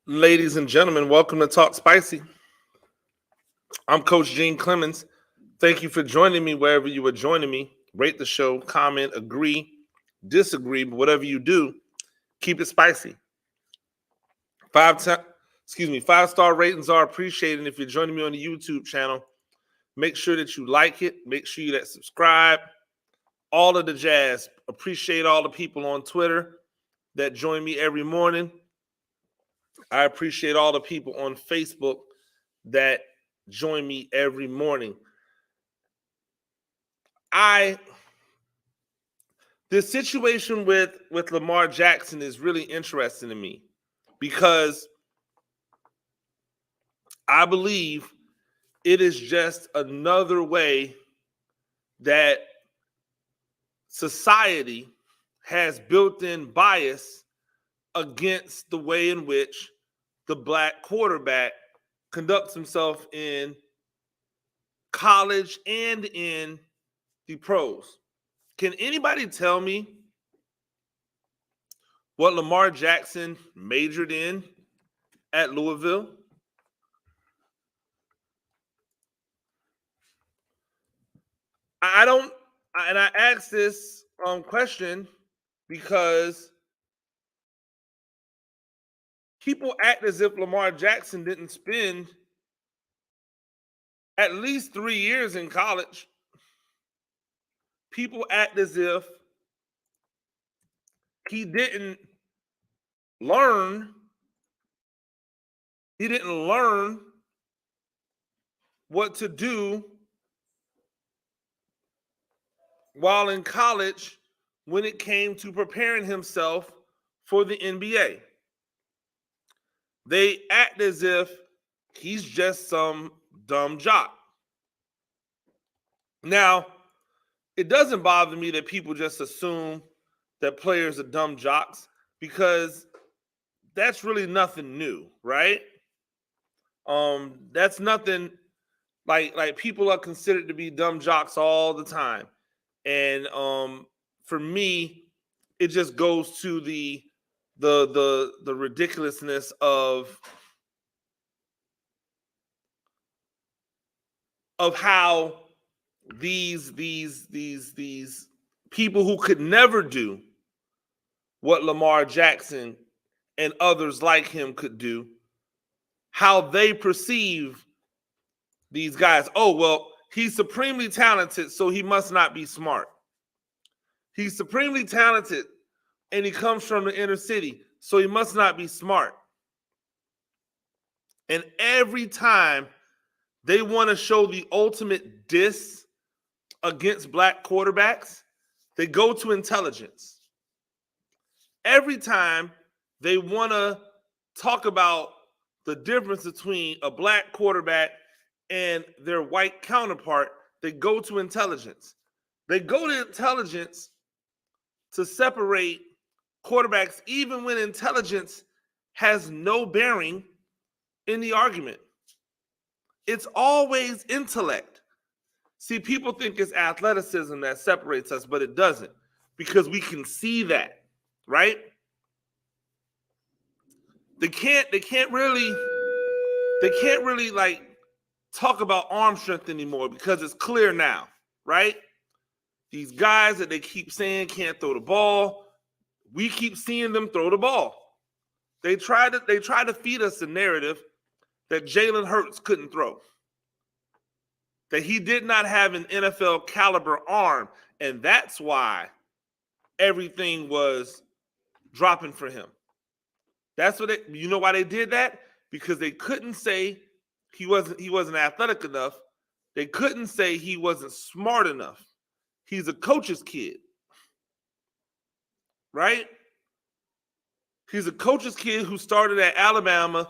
Ladies and gentlemen, welcome to Talk Spicy. I'm Coach Gene Clemens. Thank you for joining me wherever you are joining me. Rate the show, comment, agree, disagree, but whatever you do, keep it spicy. 5-star ratings are appreciated. If you're joining me on the YouTube channel, make sure that you like it. Make sure you subscribe. All of the jazz. Appreciate all the people on Twitter that join me every morning. I appreciate all the people on Facebook that join me every morning. The situation with Lamar Jackson is really interesting to me because I believe it is just another way that society has built-in bias against the way in which the black quarterback conducts himself in college and in the pros. Can anybody tell me what Lamar Jackson majored in at Louisville? I don't, and I ask this question because people act as if Lamar Jackson didn't spend at least 3 years in college. People act as if he didn't learn. He didn't learn what to do while in college when it came to preparing himself for the NBA. They act as if he's just some dumb jock. Now, it doesn't bother me that people just assume that players are dumb jocks because that's really nothing new, right? That's nothing like people are considered to be dumb jocks all the time. And for me, it just goes to the ridiculousness of how these people who could never do what Lamar Jackson and others like him could do, how they perceive these guys. Oh, well, he's supremely talented, so he must not be smart. He's supremely talented and he comes from the inner city, so he must not be smart. And every time they want to show the ultimate diss against black quarterbacks, they go to intelligence. Every time they want to talk about the difference between a black quarterback and their white counterpart, they go to intelligence. They go to intelligence to separate quarterbacks, even when intelligence has no bearing in the argument. It's always intellect. See, people think it's athleticism that separates us, but it doesn't, because we can see that, right? They can't really like talk about arm strength anymore because it's clear now, right? These guys that they keep saying can't throw the ball, we keep seeing them throw the ball. They try to feed us the narrative that Jalen Hurts couldn't throw, that he did not have an NFL caliber arm, and that's why everything was dropping for him. That's what you know why they did that? Because they couldn't say he wasn't athletic enough. They couldn't say he wasn't smart enough. He's a coach's kid, right? He's a coach's kid who started at Alabama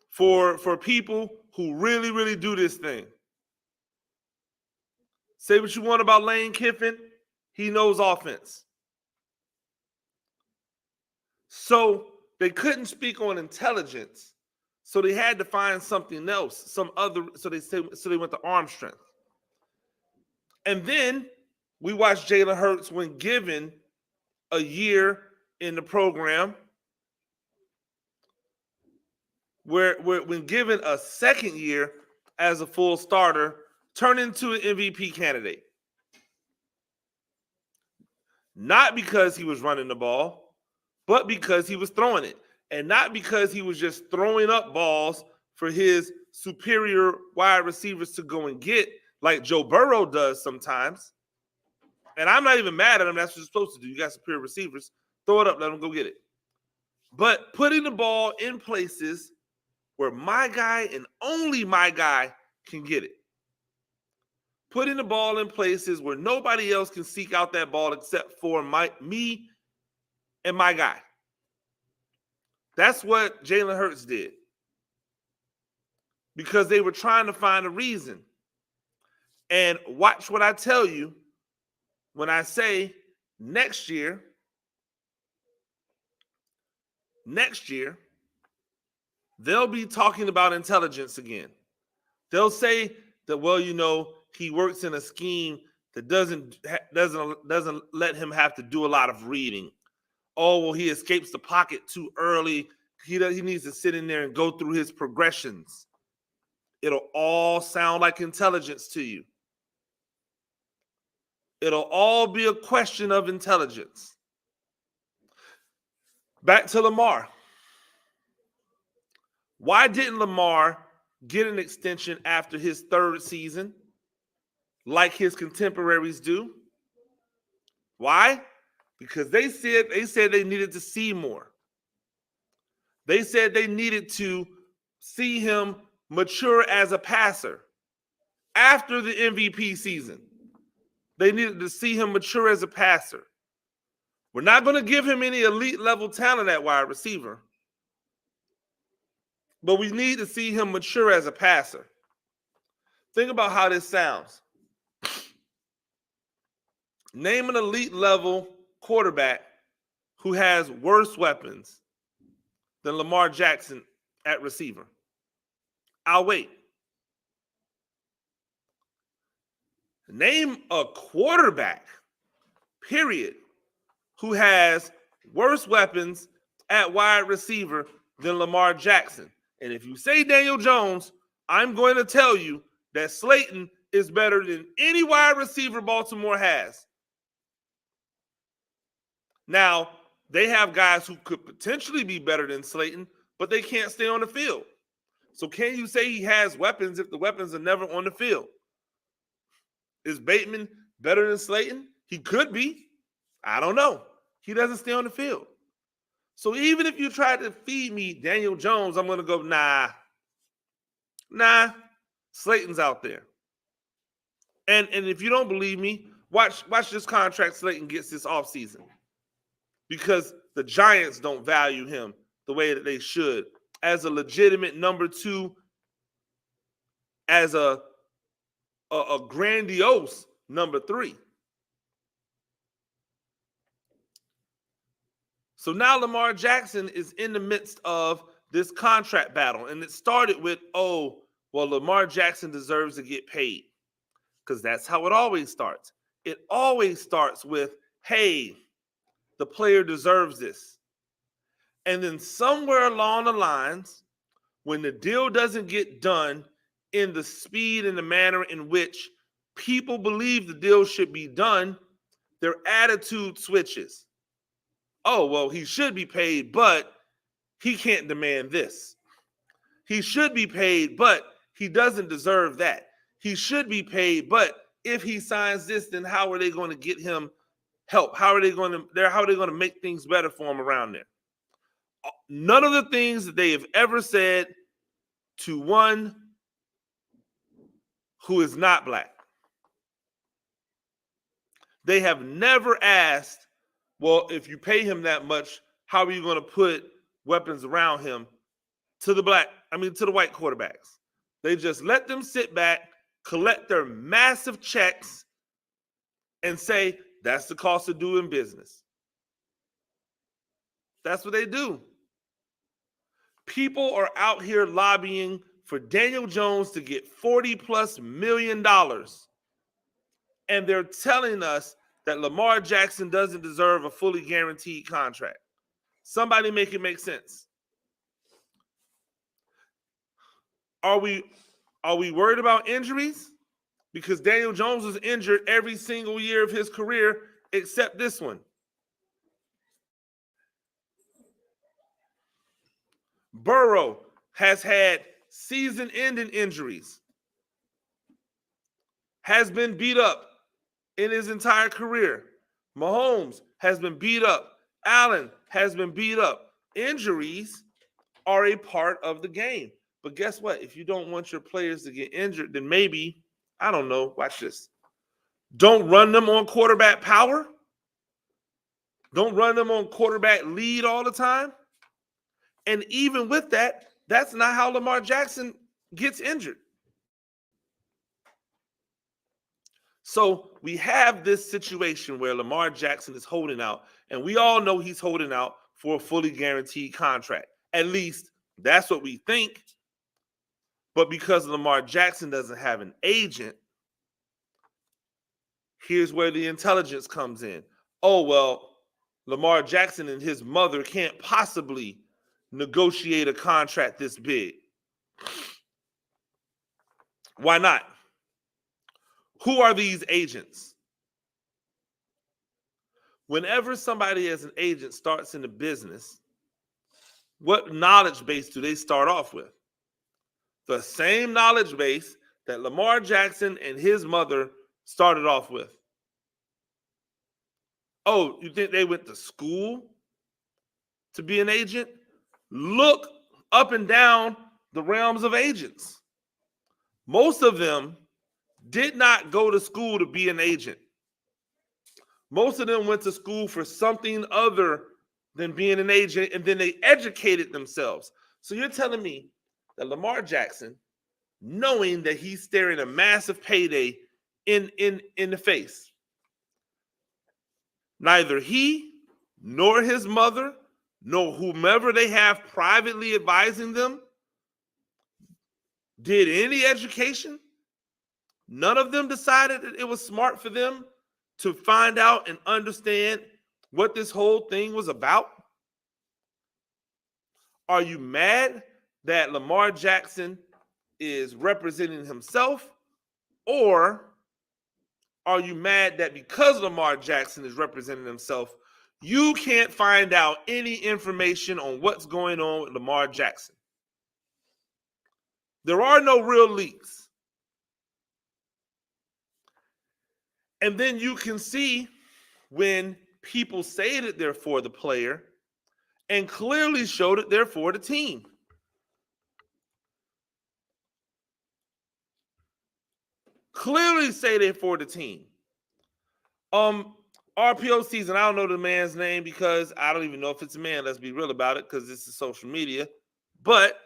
for people who really, really do this thing. Say what you want about Lane Kiffin, he knows offense. So they couldn't speak on intelligence, so they had to find something else, so they went to arm strength. And then we watched Jalen Hurts when given a year in the program, where when given a second year as a full starter, turned into an MVP candidate. Not because he was running the ball, but because he was throwing it. And not because he was just throwing up balls for his superior wide receivers to go and get, like Joe Burrow does sometimes. And I'm not even mad at him. That's what you're supposed to do. You got superior receivers. Throw it up. Let them go get it. But putting the ball in places where my guy and only my guy can get it. Putting the ball in places where nobody else can seek out that ball except for me and my guy. That's what Jalen Hurts did. Because they were trying to find a reason. And watch what I tell you when I say next year, they'll be talking about intelligence again. They'll say that, well, he works in a scheme that doesn't let him have to do a lot of reading. Oh, well, he escapes the pocket too early. He needs to sit in there and go through his progressions. It'll all sound like intelligence to you. It'll all be a question of intelligence. Back to Lamar. Why didn't Lamar get an extension after his third season like his contemporaries do? Why? Because they said they needed to see more. They said they needed to see him mature as a passer after the MVP season. They needed to see him mature as a passer. We're not going to give him any elite level talent at wide receiver, but we need to see him mature as a passer. Think about how this sounds. Name an elite level quarterback who has worse weapons than Lamar Jackson at receiver. I'll wait. Name a quarterback, period, who has worse weapons at wide receiver than Lamar Jackson. And if you say Daniel Jones, I'm going to tell you that Slayton is better than any wide receiver Baltimore has. Now, they have guys who could potentially be better than Slayton, but they can't stay on the field. So can you say he has weapons if the weapons are never on the field? Is Bateman better than Slayton? He could be. I don't know. He doesn't stay on the field. So even if you try to feed me Daniel Jones, I'm going to go, nah, Slayton's out there. And if you don't believe me, watch this contract Slayton gets this offseason. Because the Giants don't value him the way that they should as a legitimate number two, as a grandiose number three. So now Lamar Jackson is in the midst of this contract battle. And it started with, Lamar Jackson deserves to get paid. Because that's how it always starts. It always starts with, hey, the player deserves this. And then somewhere along the lines, when the deal doesn't get done in the speed and the manner in which people believe the deal should be done, their attitude switches. Oh, well, he should be paid, but he can't demand this. He should be paid, but he doesn't deserve that. He should be paid, but if he signs this, then how are they going to get him help? How are they going to make things better for him around there? None of the things that they have ever said to one who is not black. They have never asked, well, if you pay him that much, how are you going to put weapons around him to the white quarterbacks? They just let them sit back, collect their massive checks, and say, that's the cost of doing business. That's what they do. People are out here lobbying for Daniel Jones to get $40+ million. And they're telling us that Lamar Jackson doesn't deserve a fully guaranteed contract? Somebody make it make sense. Are we worried about injuries? Because Daniel Jones was injured every single year of his career except this one. Burrow has had season-ending injuries, has been beat up in his entire career. Mahomes has been beat up. Allen has been beat up. Injuries are a part of the game. But guess what? If you don't want your players to get injured, then maybe, I don't know, watch this. Don't run them on quarterback power. Don't run them on quarterback lead all the time. And even with that, that's not how Lamar Jackson gets injured. So we have this situation where Lamar Jackson is holding out, and we all know he's holding out for a fully guaranteed contract. At least that's what we think. But because Lamar Jackson doesn't have an agent, here's where the intelligence comes in. Oh, well, Lamar Jackson and his mother can't possibly negotiate a contract this big. Why not? Who are these agents? Whenever somebody as an agent starts in the business, what knowledge base do they start off with? The same knowledge base that Lamar Jackson and his mother started off with. Oh, you think they went to school to be an agent? Look up and down the realms of agents. Most of them did not go to school to be an agent. Most of them went to school for something other than being an agent, and then they educated themselves. So you're telling me that Lamar Jackson, knowing that he's staring a massive payday in the face, neither he nor his mother nor whomever they have privately advising them did any education? None of them decided that it was smart for them to find out and understand what this whole thing was about? Are you mad that Lamar Jackson is representing himself? Or are you mad that because Lamar Jackson is representing himself, you can't find out any information on what's going on with Lamar Jackson? There are no real leaks. And then you can see when people say that they're for the player and clearly show that they're for the team. Clearly say they're for the team. RPO season, I don't know the man's name because I don't even know if it's a man. Let's be real about it because this is social media. But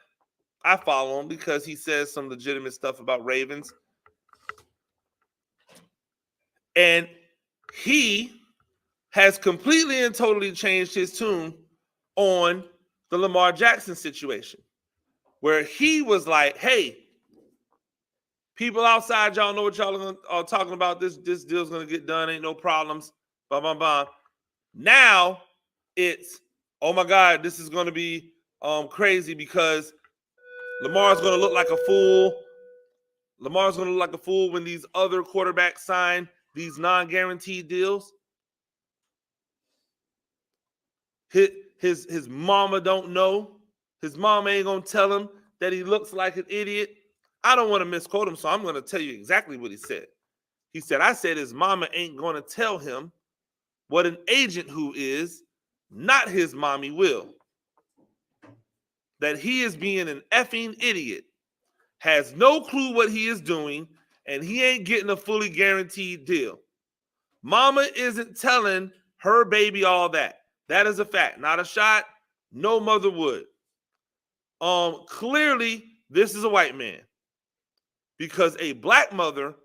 I follow him because he says some legitimate stuff about Ravens. And he has completely and totally changed his tune on the Lamar Jackson situation, where he was like, hey, people outside, y'all know what y'all are talking about. This deal's going to get done. Ain't no problems. Blah, blah, blah. Now it's, oh, my God, this is going to be crazy because Lamar's going to look like a fool. Lamar's going to look like a fool when these other quarterbacks sign these non-guaranteed deals. His mama don't know. His mama ain't going to tell him that he looks like an idiot. I don't want to misquote him, so I'm going to tell you exactly what he said. He said, I said his mama ain't going to tell him what an agent who is, not his mommy, will. That he is being an effing idiot, has no clue what he is doing, and he ain't getting a fully guaranteed deal. Mama isn't telling her baby all that. That is a fact, not a shot. No mother would. Clearly, this is a white man. Because a black mother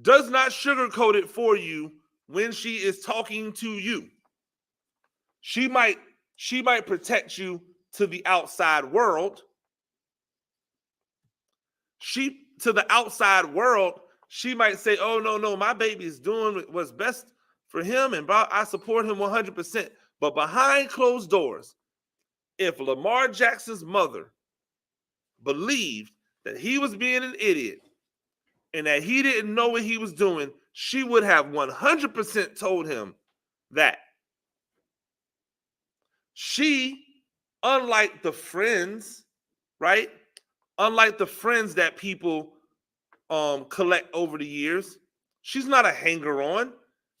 does not sugarcoat it for you when she is talking to you. She might protect you to the outside world. To the outside world, she might say, oh, no, my baby is doing what's best for him, and I support him 100%. But behind closed doors, if Lamar Jackson's mother believed that he was being an idiot and that he didn't know what he was doing, she would have 100% told him that. She, unlike the friends, right? Unlike the friends that people collect over the years, she's not a hanger-on.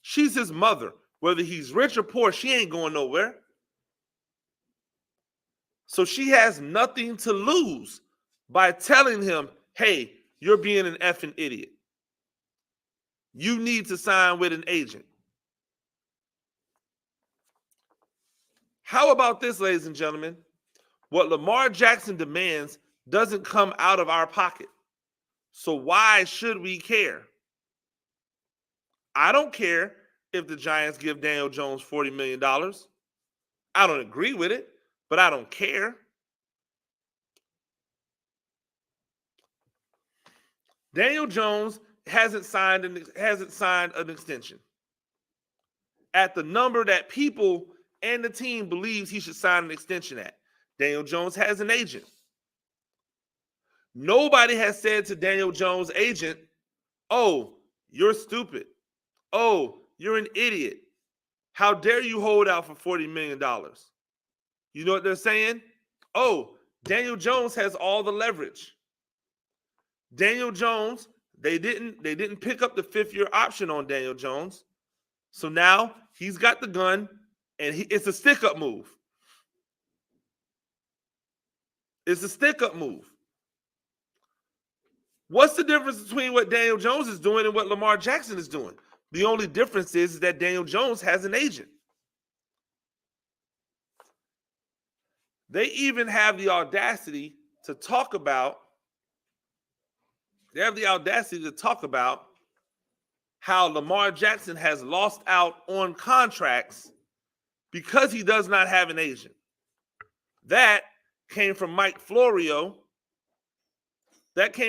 She's his mother. Whether he's rich or poor, she ain't going nowhere. So she has nothing to lose by telling him, hey, you're being an effing idiot. You need to sign with an agent. How about this, ladies and gentlemen? What Lamar Jackson demands doesn't come out of our pocket. So why should we care? I don't care if the Giants give Daniel Jones $40 million. I don't agree with it, but I don't care. Daniel Jones hasn't signed an extension at the number that people and the team believes he should sign an extension at. Daniel Jones has an agent. Nobody has said to Daniel Jones' agent, oh, you're stupid. Oh, you're an idiot. How dare you hold out for $40 million? You know what they're saying? Oh, Daniel Jones has all the leverage. Daniel Jones, they didn't pick up the fifth-year option on Daniel Jones. So now he's got the gun, and it's a stick-up move. It's a stick-up move. What's the difference between what Daniel Jones is doing and what Lamar Jackson is doing? The only difference is that Daniel Jones has an agent. They even have the audacity to talk about how Lamar Jackson has lost out on contracts because he does not have an agent. That came from Mike Florio. And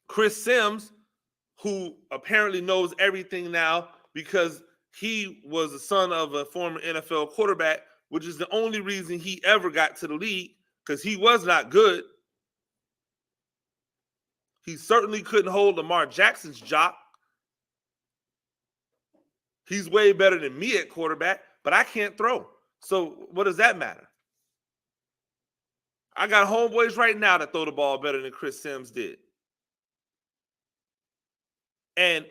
Chris Sims, who apparently knows everything now because he was the son of a former NFL quarterback, which is the only reason he ever got to the league, because he was not good. He certainly couldn't hold Lamar Jackson's jock. He's way better than me at quarterback, but I can't throw. So what does that matter? I got homeboys right now that throw the ball better than Chris Sims did. And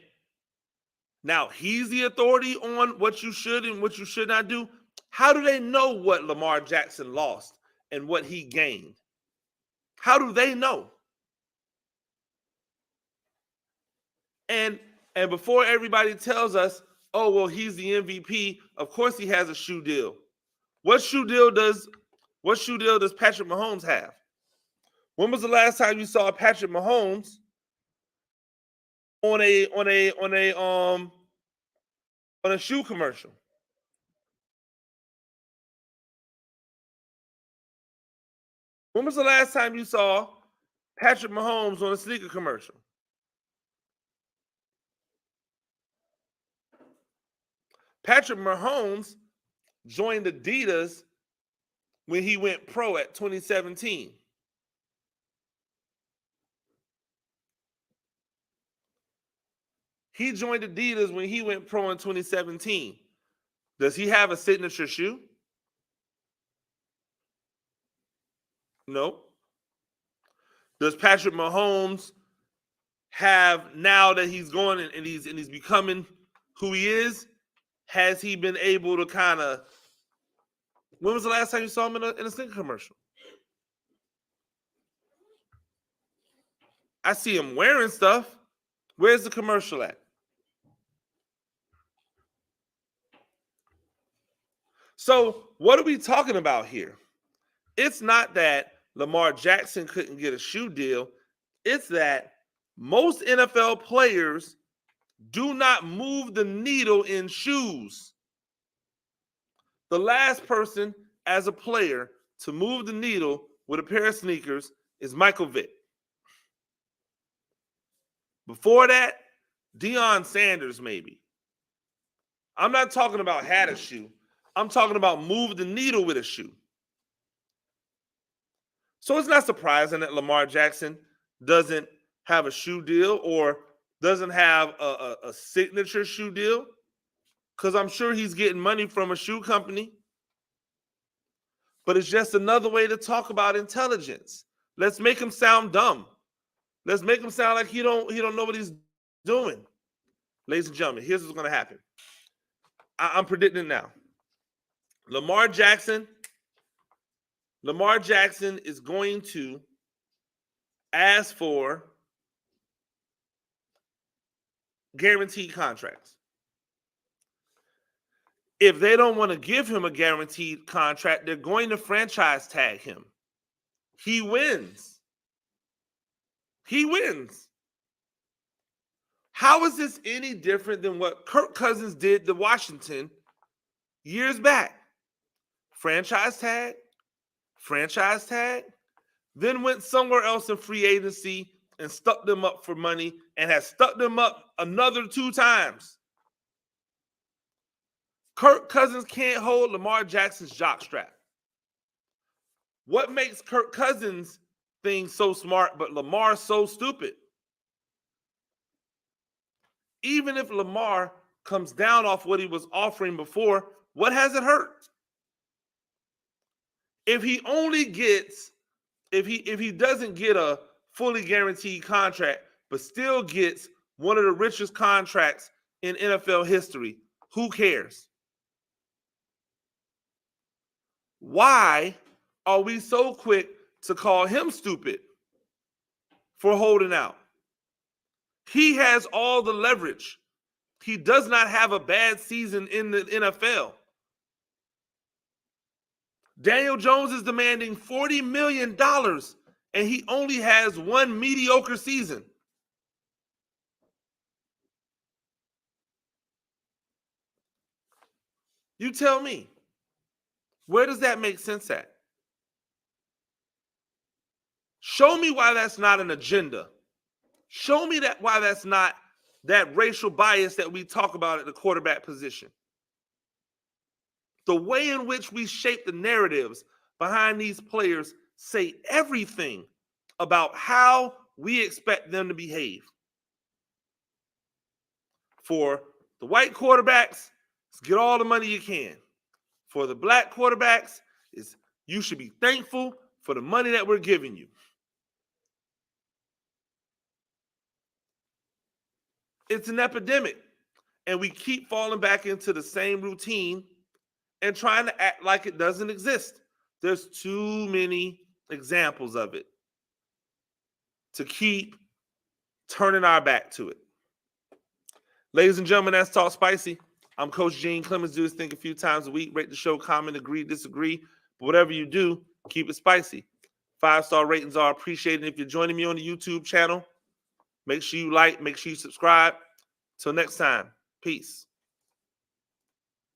now he's the authority on what you should and what you should not do. How do they know what Lamar Jackson lost and what he gained? How do they know? And before everybody tells us, oh, well, he's the MVP, of course he has a shoe deal. What shoe deal does Patrick Mahomes have? When was the last time you saw Patrick Mahomes on a shoe commercial? When was the last time you saw Patrick Mahomes on a sneaker commercial? Patrick Mahomes joined Adidas when he went pro at 2017. He joined Adidas when he went pro in 2017. Does he have a signature shoe? No. Does Patrick Mahomes have, now that he's going and he's becoming who he is, has he been able to kind of, when was the last time you saw him in a sneaker commercial? I see him wearing stuff. Where's the commercial at? So what are we talking about here? It's not that Lamar Jackson couldn't get a shoe deal. It's that most NFL players do not move the needle in shoes. The last person as a player to move the needle with a pair of sneakers is Michael Vick. Before that, Deion Sanders, maybe. I'm not talking about had a shoe. I'm talking about move the needle with a shoe. So it's not surprising that Lamar Jackson doesn't have a shoe deal or doesn't have a signature shoe deal, because I'm sure he's getting money from a shoe company. But it's just another way to talk about intelligence. Let's make him sound dumb. Let's make him sound like he don't know what he's doing. Ladies and gentlemen, here's what's going to happen. I'm predicting now. Lamar Jackson is going to ask for guaranteed contracts. If they don't want to give him a guaranteed contract, they're going to franchise tag him. He wins. He wins. How is this any different than what Kirk Cousins did to Washington years back? Franchise tag, then went somewhere else in free agency and stuck them up for money and has stuck them up another 2 times. Kirk Cousins can't hold Lamar Jackson's jockstrap. What makes Kirk Cousins' thing so smart but Lamar so stupid? Even if Lamar comes down off what he was offering before, what has it hurt? If he doesn't get a fully guaranteed contract, but still gets one of the richest contracts in NFL history, who cares? Why are we so quick to call him stupid for holding out? He has all the leverage. He does not have a bad season in the NFL. Daniel Jones is demanding $40 million, and he only has one mediocre season. You tell me, where does that make sense at? Show me why that's not an agenda. Show me why that's not that racial bias that we talk about at the quarterback position. The way in which we shape the narratives behind these players say everything about how we expect them to behave. For the white quarterbacks, it's get all the money you can. For the black quarterbacks, is you should be thankful for the money that we're giving you. It's an epidemic, and we keep falling back into the same routine and trying to act like it doesn't exist. There's too many examples of it to keep turning our back to it. Ladies and gentlemen, that's Talk Spicy. I'm Coach Gene Clemens. Do this thing a few times a week. Rate the show, comment, agree, disagree. But whatever you do, keep it spicy. 5-star ratings are appreciated. If you're joining me on the YouTube channel, make sure you like, make sure you subscribe. Till next time, peace.